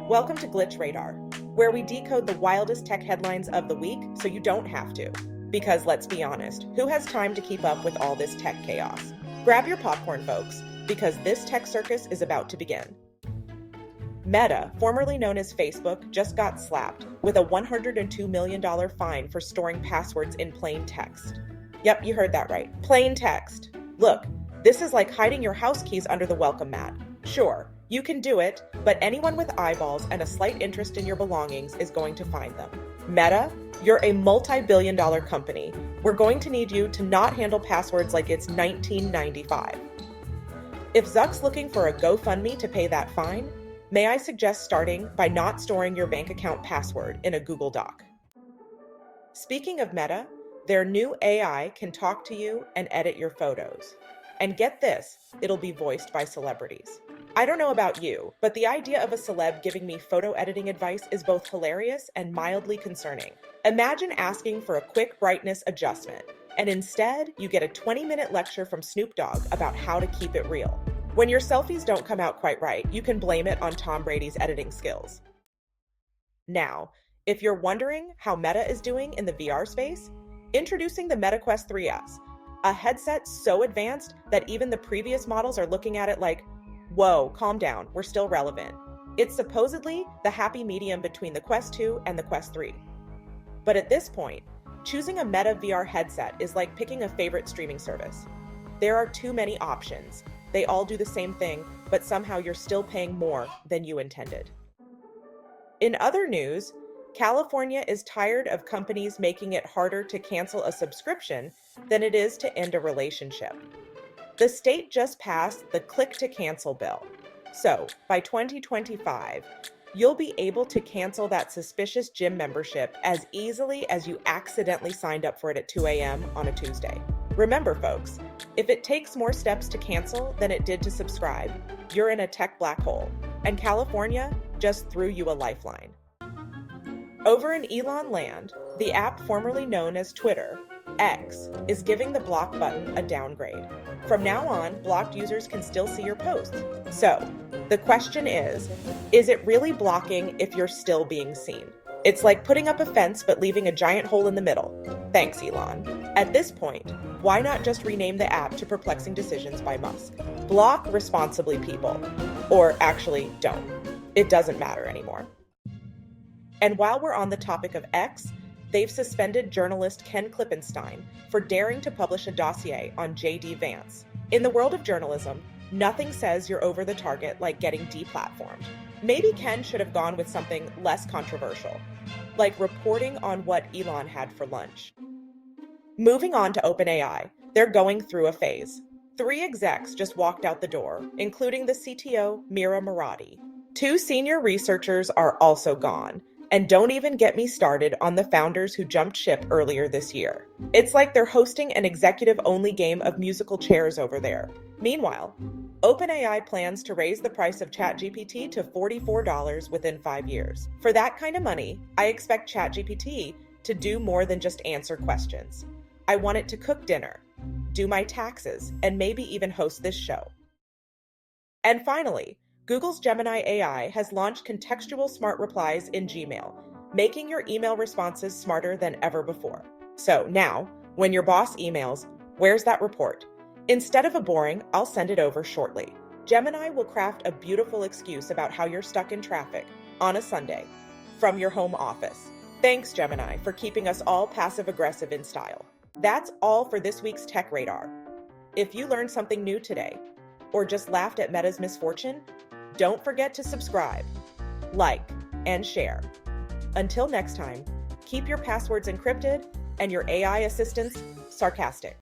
Welcome to Glitch Radar, where we decode the wildest tech headlines of the week so you don't have to. Because let's be honest, who has time to keep up with all this tech chaos? Grab your popcorn, folks, because this tech circus is about to begin. Meta, formerly known as Facebook, just got slapped with a $102 million fine for storing passwords in plain text. Yep, you heard that right. Plain text. Look, this is like hiding your house keys under the welcome mat. Sure, you can do it, but anyone with eyeballs and a slight interest in your belongings is going to find them. Meta, you're a multi-billion-dollar company. We're going to need you to not handle passwords like it's 1995. If Zuck's looking for a GoFundMe to pay that fine, may I suggest starting by not storing your bank account password in a Google Doc. Speaking of Meta, their new AI can talk to you and edit your photos. And get this, it'll be voiced by celebrities. I don't know about you, but the idea of a celeb giving me photo editing advice is both hilarious and mildly concerning. Imagine asking for a quick brightness adjustment, and instead you get a 20-minute lecture from Snoop Dogg about how to keep it real. When your selfies don't come out quite right, you can blame it on Tom Brady's editing skills. Now, if you're wondering how Meta is doing in the VR space, introducing the Meta Quest 3S, a headset so advanced that even the previous models are looking at it like, whoa, calm down, we're still relevant. It's supposedly the happy medium between the Quest 2 and the Quest 3. But at this point, choosing a Meta VR headset is like picking a favorite streaming service. There are too many options. They all do the same thing, but somehow you're still paying more than you intended. In other news, California is tired of companies making it harder to cancel a subscription than it is to end a relationship. The state just passed the Click to Cancel bill. So, by 2025, you'll be able to cancel that suspicious gym membership as easily as you accidentally signed up for it at 2 a.m. on a Tuesday. Remember, folks, if it takes more steps to cancel than it did to subscribe, you're in a tech black hole, and California just threw you a lifeline. Over in Elon land, the app formerly known as Twitter, X, is giving the block button a downgrade. From now on, blocked users can still see your posts. So, the question is it really blocking if you're still being seen? It's like putting up a fence but leaving a giant hole in the middle. Thanks, Elon. At this point, why not just rename the app to Perplexing Decisions by Musk? Block responsibly, people. Or actually, don't. It doesn't matter anymore. And while we're on the topic of X, they've suspended journalist Ken Klippenstein for daring to publish a dossier on J.D. Vance. In the world of journalism, nothing says you're over the target like getting deplatformed. Maybe Ken should have gone with something less controversial, like reporting on what Elon had for lunch. Moving on to OpenAI, they're going through a phase. 3 execs just walked out the door, including the CTO, Mira Murati. 2 senior researchers are also gone. And don't even get me started on the founders who jumped ship earlier this year. It's like they're hosting an executive-only game of musical chairs over there. Meanwhile, OpenAI plans to raise the price of ChatGPT to $44 within 5 years. For that kind of money, I expect ChatGPT to do more than just answer questions. I want it to cook dinner, do my taxes, and maybe even host this show. And finally, Google's Gemini AI has launched contextual smart replies in Gmail, making your email responses smarter than ever before. So now, when your boss emails, "Where's that report?" instead of a boring, "I'll send it over shortly," Gemini will craft a beautiful excuse about how you're stuck in traffic on a Sunday from your home office. Thanks, Gemini, for keeping us all passive-aggressive in style. That's all for this week's Tech Radar. If you learned something new today, or just laughed at Meta's misfortune, don't forget to subscribe, like, and share. Until next time, keep your passwords encrypted and your AI assistants sarcastic.